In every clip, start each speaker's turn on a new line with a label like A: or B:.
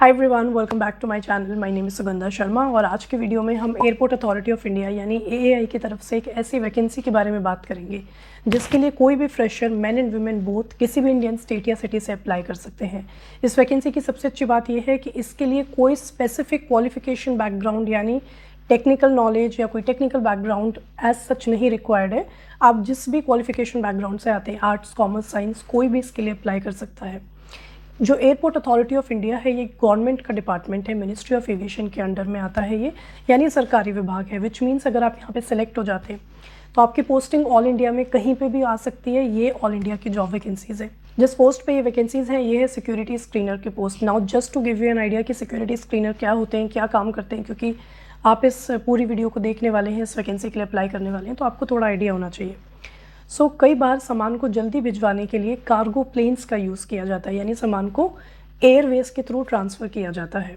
A: Hi everyone, welcome back to my channel. My name is Sugandha Sharma और आज के video में हम एयरपोर्ट अथॉरिटी ऑफ इंडिया यानी एएआई की तरफ से एक ऐसी वैकेंसी के बारे में बात करेंगे जिसके लिए कोई भी fresher man and women both किसी भी इंडियन स्टेट या सिटी से अप्लाई कर सकते हैं। इस वैकेंसी की सबसे अच्छी बात यह है कि इसके लिए कोई स्पेसिफिक क्वालिफिकेशन बैकग्राउंड यानी टेक्निकल नॉलेज या कोई टेक्निकल बैकग्राउंड एज सच नहीं रिक्वायर्ड है। आप जिस भी क्वालिफिकेशन बैकग्राउंड से आते हैं, आर्ट्स, कॉमर्स, साइंस, कोई भी इसके लिए अप्लाई कर सकता है। जो एयरपोर्ट अथॉरिटी ऑफ इंडिया है ये गवर्नमेंट का डिपार्टमेंट है, मिनिस्ट्री ऑफ एविएशन के अंडर में आता है ये, यानी सरकारी विभाग है। विच मीन्स अगर आप यहाँ पे सेलेक्ट हो जाते हैं तो आपकी पोस्टिंग ऑल इंडिया में कहीं पे भी आ सकती है। ये ऑल इंडिया की जॉब वैकेंसीज़ है। जिस पोस्ट पे ये वैकेंसीज़ हैं ये है सिक्योरिटी स्क्रीनर की post. Now just to give you an idea कि सिक्योरिटी स्क्रीनर क्या होते हैं, क्या काम करते हैं, क्योंकि आप इस पूरी वीडियो को देखने वाले हैं, इस वैकेंसी के लिए अप्लाई करने वाले हैं, तो आपको थोड़ा आइडिया होना चाहिए। कई बार सामान को जल्दी भिजवाने के लिए कार्गो प्लेन्स का यूज़ किया जाता है, यानी सामान को एयरवेज के थ्रू ट्रांसफ़र किया जाता है।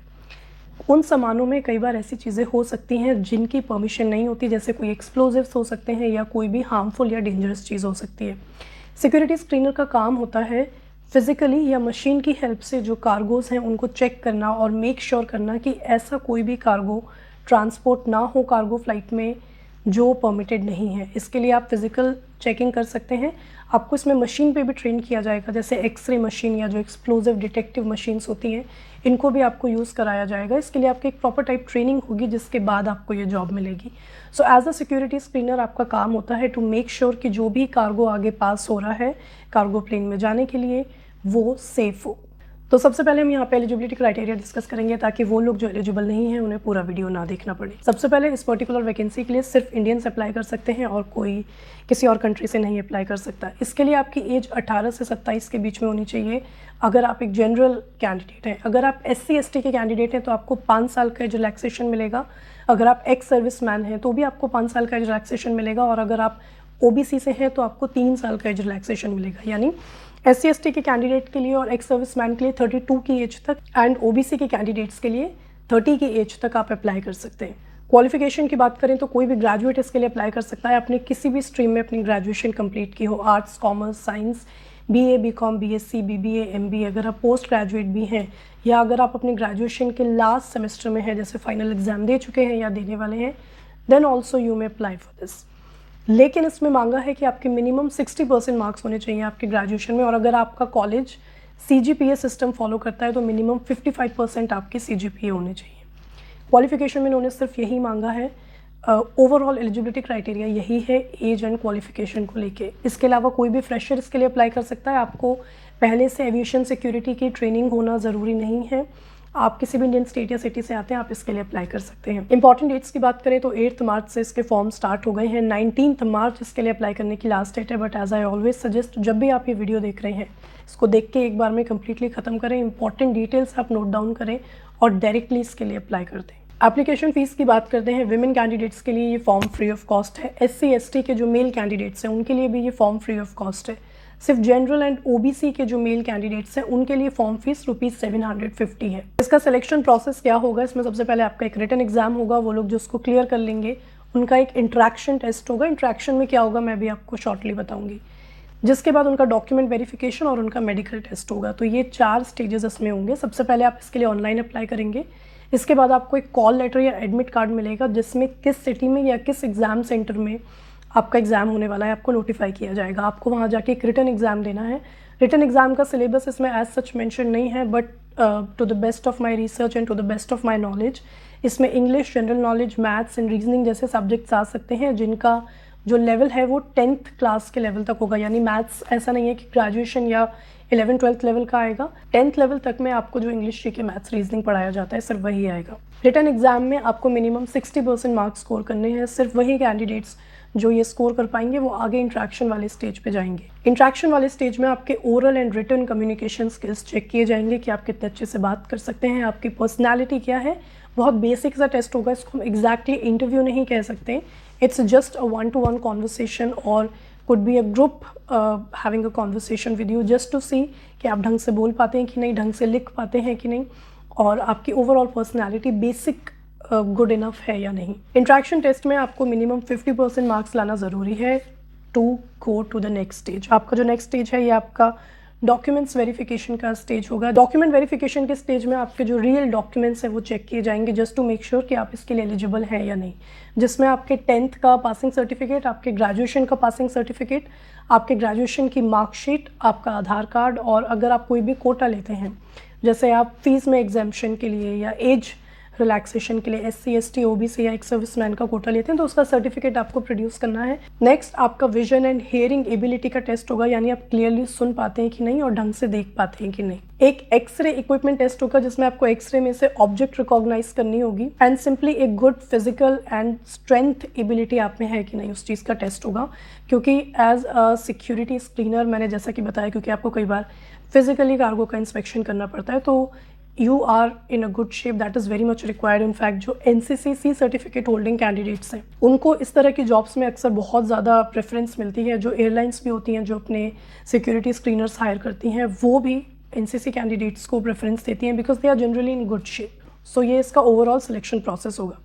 A: उन सामानों में कई बार ऐसी चीज़ें हो सकती हैं जिनकी परमिशन नहीं होती, जैसे कोई एक्सप्लोजिव्स हो सकते हैं या कोई भी हार्मफुल या डेंजरस चीज़ हो सकती है। सिक्योरिटी स्क्रीनर का काम होता है फिज़िकली या मशीन की हेल्प से जो कार्गोज़ हैं उनको चेक करना और मेक श्योर करना कि ऐसा कोई भी कार्गो ट्रांसपोर्ट ना हो कार्गो फ्लाइट में जो परमिटेड नहीं है। इसके लिए आप फिज़िकल चेकिंग कर सकते हैं। आपको इसमें मशीन पे भी ट्रेन किया जाएगा, जैसे एक्सरे मशीन या जो एक्सप्लोजिव डिटेक्टिव मशीन्स होती हैं, इनको भी आपको यूज़ कराया जाएगा। इसके लिए आपकी एक प्रॉपर टाइप ट्रेनिंग होगी जिसके बाद आपको ये जॉब मिलेगी। एज अ सिक्योरिटी स्क्रीनर आपका काम होता है टू मेक श्योर कि जो भी कार्गो आगे पास हो रहा है कार्गो प्लेन में जाने के लिए वो सेफ़ हो। तो सबसे पहले हम यहाँ पे एलिजिबिलिटी क्राइटेरिया डिस्कस करेंगे ताकि वो लोग जो एलिजिबल नहीं हैं उन्हें पूरा वीडियो ना देखना पड़े। सबसे पहले इस पर्टिकुलर वैकेंसी के लिए सिर्फ इंडियंस अप्लाई कर सकते हैं और कोई किसी और कंट्री से नहीं अप्लाई कर सकता। इसके लिए आपकी एज 18 से 27 के बीच में होनी चाहिए अगर आप एक जनरल कैंडिडेट हैं। अगर आप SC ST के कैंडिडेट हैं तो आपको 5 साल का एज रिलैक्सेशन मिलेगा। अगर आप एक्स सर्विस मैन हैं तो भी आपको 5 साल का एज रिलैक्सेशन मिलेगा और अगर आप OBC से हैं तो आपको 3 साल का एज रिलैक्सेशन मिलेगा। यानी SC ST के कैंडिडेट के लिए और एक्स सर्विस मैन के लिए 32 की एज तक एंड OBC के कैंडिडेट्स के लिए 30 की एज तक आप अप्लाई कर सकते हैं। क्वालिफिकेशन की बात करें तो कोई भी ग्रेजुएट इसके लिए अप्लाई कर सकता है। अपने किसी भी स्ट्रीम में अपनी ग्रेजुएशन कंप्लीट की हो, arts, commerce, science, BA, BCom, BSc, BBA, MBA। अगर आप पोस्ट ग्रेजुएट भी हैं या अगर आप अपनी ग्रेजुएशन के लास्ट सेमेस्टर में हैं, जैसे फाइनल एग्जाम दे चुके हैं या देने वाले हैं, then also you may apply for this. लेकिन इसमें मांगा है कि आपके मिनिमम 60% मार्क्स होने चाहिए आपके ग्रेजुएशन में और अगर आपका कॉलेज CGPA सिस्टम फॉलो करता है तो मिनिमम 55% आपके CGPA होने चाहिए। क्वालिफिकेशन में उन्होंने सिर्फ यही मांगा है। ओवरऑल एलिजिबिलिटी क्राइटेरिया यही है एज एंड क्वालिफिकेशन को लेके। इसके अलावा कोई भी फ्रेशर इसके लिए अप्लाई कर सकता है। आपको पहले से एविएशन सिक्योरिटी की ट्रेनिंग होना ज़रूरी नहीं है। आप किसी भी इंडियन स्टेट या सिटी से आते हैं आप इसके लिए अप्लाई कर सकते हैं। इंपॉर्टेंट डेट्स की बात करें तो 8 मार्च से इसके फॉर्म स्टार्ट हो गए हैं। 19 मार्च इसके लिए अप्लाई करने की लास्ट डेट है। But as I always suggest, जब भी आप ये वीडियो देख रहे हैं इसको देख के एक बार में कम्प्लीटली ख़त्म करें, इंपॉर्टेंट डिटेल्स आप नोट डाउन करें और डायरेक्टली इसके लिए अप्लाई कर दें। एप्लीकेशन फ़ीस की बात करते हैं। विमेन कैंडिडेट्स के लिए ये फॉर्म फ्री ऑफ कॉस्ट है। SC ST के जो मेल कैंडिडेट्स हैं उनके लिए भी ये फॉर्म फ्री ऑफ कॉस्ट है। सिर्फ जनरल एंड OBC के जो मेल कैंडिडेट्स हैं उनके लिए फॉर्म फीस ₹750 है। इसका सिलेक्शन प्रोसेस क्या होगा, इसमें सबसे पहले आपका एक रिटन एग्जाम होगा। वो लोग जो उसको क्लियर कर लेंगे उनका एक इंट्रैक्शन टेस्ट होगा। इंट्रैक्शन में क्या होगा मैं भी आपको शॉर्टली बताऊंगी। जिसके बाद उनका डॉक्यूमेंट वेरिफिकेशन और उनका मेडिकल टेस्ट होगा। तो ये 4 स्टेजेस इसमें होंगे। सबसे पहले आप इसके लिए ऑनलाइन अप्लाई करेंगे। इसके बाद आपको एक कॉल लेटर या एडमिट कार्ड मिलेगा जिसमें किस सिटी में या किस एग्ज़ाम सेंटर में आपका एग्ज़ाम होने वाला है आपको नोटिफाई किया जाएगा। आपको वहाँ जाके एक रिटन एग्ज़ाम देना है। रिटन एग्ज़ाम का सिलेबस इसमें एज सच मेंशन नहीं है, but to the best of my research and to the best of my knowledge इसमें English, general knowledge, maths and reasoning जैसे सब्जेक्ट्स आ सकते हैं जिनका जो लेवल है वो 10th क्लास के लेवल तक होगा। यानी मैथ्स ऐसा नहीं है कि ग्रेजुएशन या 11th 12th लेवल का आएगा। 10th लेवल तक में आपको जो इंग्लिश, GK, मैथ्स, रीजनिंग पढ़ाया जाता है सिर्फ वही आएगा। रिटन एग्जाम में आपको मिनिमम 60% मार्क्स स्कोर करने हैं। सिर्फ वही कैंडिडेट्स जो ये स्कोर कर पाएंगे वो आगे इंट्रैक्शन वाले स्टेज पे जाएंगे। इंट्रैक्शन वाले स्टेज में आपके oral and written communication skills check किए जाएंगे कि आप कितने अच्छे से बात कर सकते हैं, आपकी पर्सनैलिटी क्या है। बहुत बेसिक सा टेस्ट होगा, इसको हम एग्जैक्टली इंटरव्यू नहीं कह सकते। It's just a 1-to-1 conversation और could be a group having a conversation with you just to see कि आप ढंग से बोल पाते हैं कि नहीं, ढंग से लिख पाते हैं कि नहीं और आपकी overall personality basic good enough है या नहीं। इंट्रैक्शन टेस्ट में आपको मिनिमम 50% मार्क्स लाना ज़रूरी है to go to the next stage. आपका जो नेक्स्ट स्टेज है ये आपका डॉक्यूमेंट्स वेरिफिकेशन का स्टेज होगा। डॉक्यूमेंट वेरिफिकेशन के स्टेज में आपके जो रियल डॉक्यूमेंट्स हैं वो चेक किए जाएंगे जस्ट टू मेक श्योर कि आप इसके लिए एलिजिबल हैं या नहीं, जिसमें आपके 10th का पासिंग सर्टिफिकेट, आपके ग्रेजुएशन का पासिंग सर्टिफिकेट, आपके ग्रेजुएशन की मार्कशीट, आपका आधार कार्ड, और अगर आप कोई भी कोटा लेते हैं जैसे आप फीस में एग्जाम्पशन के लिए या एज रिलैक्सेशन के लिए SC ST OBC या एक सर्विसमैन का कोटा लेते हैं तो उसका सर्टिफिकेट आपको प्रोड्यूस करना है। नेक्स्ट आपका विजन एंड हियरिंग एबिलिटी का टेस्ट होगा, यानी आप क्लियरली सुन पाते हैं कि नहीं और ढंग से देख पाते हैं कि नहीं। एक एक्सरे इक्विपमेंट टेस्ट होगा जिसमें आपको एक्सरे में से ऑब्जेक्ट रिकॉग्नाइज करनी होगी। एंड सिंपली एक good physical and strength ability आप में है कि नहीं उस चीज़ का टेस्ट होगा, क्योंकि एज अ सिक्योरिटी स्क्रीनर मैंने जैसा कि बताया, क्योंकि आपको कई बार फिजिकली कार्गो का इंस्पेक्शन करना पड़ता है, तो you are in a good shape, that is very much required. In fact जो NCC सर्टिफिकेट होल्डिंग कैंडिडेट्स हैं उनको इस तरह की जॉब्स में अक्सर बहुत ज़्यादा प्रेफरेंस मिलती है। जो एयरलाइंस भी होती हैं जो अपने सिक्योरिटी स्क्रीनर्स हायर करती हैं वो भी NCC कैंडिडेट्स को प्रेफरेंस देती हैं because they are generally in good shape. So ये इसका ओवरऑल सिलेक्शन प्रोसेस होगा।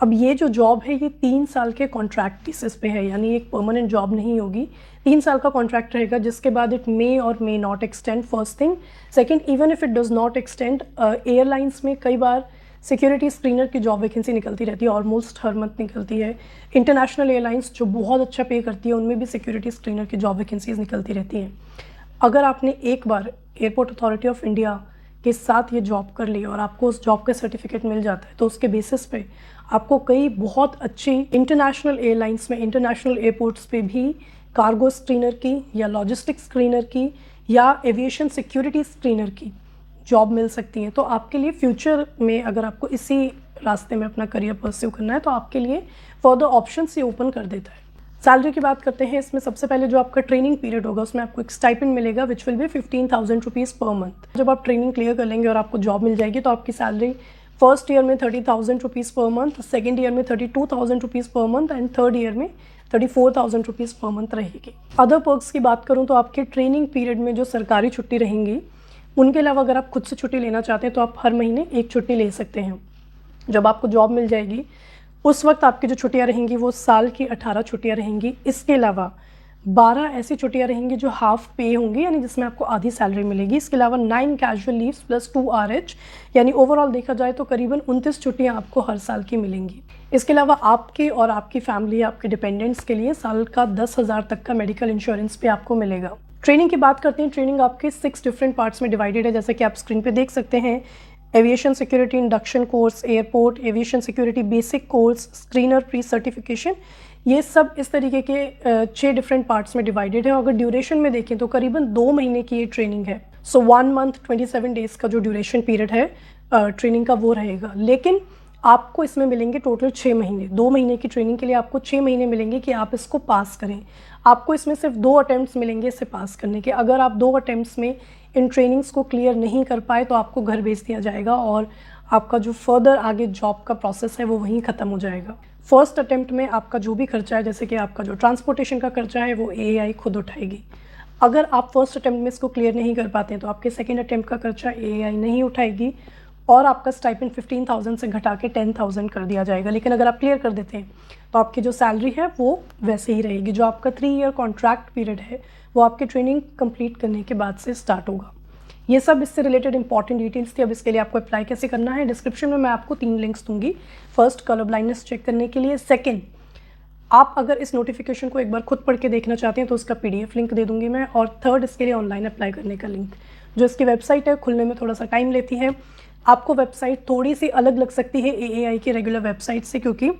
A: अब ये जो जॉब है ये 3 साल के कॉन्ट्रैक्ट बेसिस पे है, यानी एक परमानेंट जॉब नहीं होगी। 3 साल का कॉन्ट्रैक्ट रहेगा जिसके बाद इट मे और may not extend, first thing. Second, even if it does not extend, airlines में कई बार सिक्योरिटी स्क्रीनर की जॉब वैकेंसी निकलती रहती है, ऑलमोस्ट हर मंथ निकलती है। इंटरनेशनल एयरलाइंस जो बहुत अच्छा पे करती है उनमें भी सिक्योरिटी स्क्रीनर की जॉब वैकेंसीज निकलती रहती हैं। अगर आपने एक बार एयरपोर्ट अथॉरिटी ऑफ इंडिया के साथ ये जॉब कर ली और आपको उस जॉब का सर्टिफिकेट मिल जाता है तो उसके बेसिस पे आपको कई बहुत अच्छी इंटरनेशनल एयरलाइंस में, इंटरनेशनल एयरपोर्ट्स पे भी कार्गो स्क्रीनर की या लॉजिस्टिक स्क्रीनर की या एविएशन सिक्योरिटी स्क्रीनर की जॉब मिल सकती है। तो आपके लिए फ्यूचर में अगर आपको इसी रास्ते में अपना करियर परस्यू करना है तो आपके लिए फर्दर ऑप्शंस ये ओपन कर देता है। सैलरी की बात करते हैं, इसमें सबसे पहले जो आपका ट्रेनिंग पीरियड होगा उसमें आपको एक स्टाइपेंड मिलेगा which will be 15,000 rupees per month. जब आप ट्रेनिंग क्लियर कर लेंगे और आपको जॉब मिल जाएगी तो आपकी सैलरी फर्स्ट ईयर में 30,000 rupees per month, second year में 32,000 rupees per month and third year में 34,000 रुपीज़ पर मंथ रहेगी। अदर पर्क्स की बात करूँ तो आपके ट्रेनिंग पीरियड में जो सरकारी छुट्टी रहेंगी उनके अलावा अगर आप खुद से छुट्टी लेना चाहते हैं तो आप हर महीने एक छुट्टी ले सकते हैं। जब आपको जॉब मिल जाएगी उस वक्त आपकी जो छुट्टियां रहेंगी वो साल की 18 छुट्टियां रहेंगी। इसके अलावा 12 ऐसी छुट्टियां रहेंगी जो हाफ पे होंगी, यानी जिसमें आपको आधी सैलरी मिलेगी। इसके अलावा 9 कैजुअल लीव्स प्लस 2 RH, यानी ओवरऑल देखा जाए तो करीबन 29 छुट्टियां आपको हर साल की मिलेंगी। इसके अलावा आपके और आपकी फैमिली, आपके डिपेंडेंट्स के लिए साल का 10,000 तक का मेडिकल इंश्योरेंस भी आपको मिलेगा। ट्रेनिंग की बात करते हैं, ट्रेनिंग आपके 6 डिफरेंट पार्ट्स में डिवाइडेड है, जैसा कि आप स्क्रीन पे देख सकते हैं। Aviation security induction course, airport aviation security basic course, screener pre certification, ये सब इस तरीके के 6 डिफरेंट पार्ट्स में डिवाइडेड है। अगर ड्यूरेशन में देखें तो करीबन 2 महीने की ये ट्रेनिंग है। सो 1 मंथ 27 डेज़ का जो ड्यूरेशन पीरियड है ट्रेनिंग का वो रहेगा, लेकिन आपको इसमें मिलेंगे टोटल 6 महीने। 2 महीने की ट्रेनिंग के लिए आपको 6 महीने मिलेंगे कि आप इसको पास करें। आपको इसमें सिर्फ 2 अटैम्प्ट्स मिलेंगे इसे पास करने के। अगर आप 2 अटैम्प्ट्स में इन ट्रेनिंग्स को क्लियर नहीं कर पाए तो आपको घर भेज दिया जाएगा और आपका जो फर्दर आगे जॉब का प्रोसेस है वो वहीं ख़त्म हो जाएगा। फर्स्ट अटैम्प्ट में आपका जो भी खर्चा है, जैसे कि आपका जो ट्रांसपोर्टेशन का खर्चा है वो AAI खुद उठाएगी। अगर आप फर्स्ट अटैम्प्ट में इसको क्लियर नहीं कर पाते हैं तो आपके सेकेंड अटैम्प्ट का खर्चा AAI नहीं उठाएगी और आपका स्टाइपेंड 15,000 से घटा के 10,000 कर दिया जाएगा। लेकिन अगर आप क्लियर कर देते हैं तो आपकी जो सैलरी है वो वैसे ही रहेगी। जो आपका 3 ईयर कॉन्ट्रैक्ट पीरियड है वो आपकी ट्रेनिंग कंप्लीट करने के बाद से स्टार्ट होगा। ये सब इससे रिलेटेड इंपॉर्टेंट डिटेल्स थी। अब इसके लिए आपको अप्लाई कैसे करना है, डिस्क्रिप्शन में मैं आपको 3 लिंक्स दूंगी। फर्स्ट, कलर ब्लाइंडनेस चेक करने के लिए। सेकेंड, आप अगर इस नोटिफिकेशन को एक बार खुद पढ़ के देखना चाहते हैं तो उसका PDF लिंक दे दूंगी मैं। और थर्ड, इसके लिए ऑनलाइन अप्लाई करने का लिंक। जो इसकी वेबसाइट है खुलने में थोड़ा सा टाइम लेती है। आपको वेबसाइट थोड़ी सी अलग लग सकती है AAI की रेगुलर वेबसाइट से, क्योंकि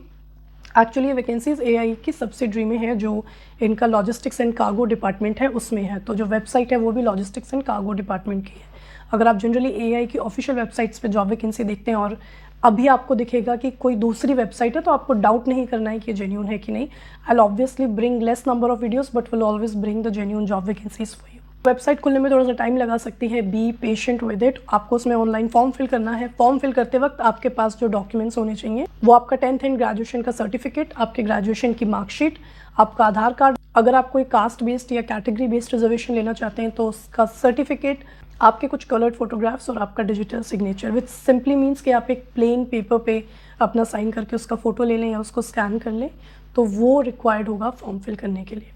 A: एक्चुअली ये वैकेंसीज AAI की सब्सिडरी में है, जो इनका लॉजिस्टिक्स एंड कार्गो डिपार्टमेंट है उसमें है। तो जो वेबसाइट है वो भी लॉजिस्टिक्स एंड कार्गो डिपार्टमेंट की है। अगर आप जनरली AAI की ऑफिशियल वेबसाइट्स पे जॉब वैकेंसी देखते हैं और अभी आपको दिखेगा कि कोई दूसरी वेबसाइट है तो आपको डाउट नहीं करना है कि ये जेन्यून है कि नहीं। I will obviously bring less number of videos but will always bring the genuine job vacancies for you. Website खुलने में थोड़ा सा टाइम लगा सकती है, बी पेशेंट विद इट। आपको उसमें ऑनलाइन फॉर्म फिल करना है। फॉर्म फिल करते वक्त आपके पास जो डॉक्यूमेंट्स होने चाहिए वो आपका 10th एंड ग्रेजुएशन का सर्टिफिकेट, आपके ग्रेजुएशन की मार्कशीट, आपका आधार कार्ड। अगर आप कोई कास्ट बेस्ड या कैटेगरी बेस्ड रिजर्वेशन लेना चाहते हैं तो उसका सर्टिफिकेट, आपके कुछ कलर्ड फोटोग्राफ्स और आपका डिजिटल सिग्नेचर, विच सिंपली मीन्स कि आप एक प्लेन पेपर पे अपना साइन करके उसका फ़ोटो ले लें या उसको स्कैन कर लें, तो वो रिक्वायर्ड होगा फॉर्म फिल करने के लिए।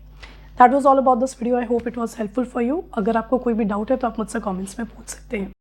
A: That was all about this video. I hope it was helpful for you. अगर आपको कोई भी डाउट है तो आप मुझसे कमेंट्स में पूछ सकते हैं।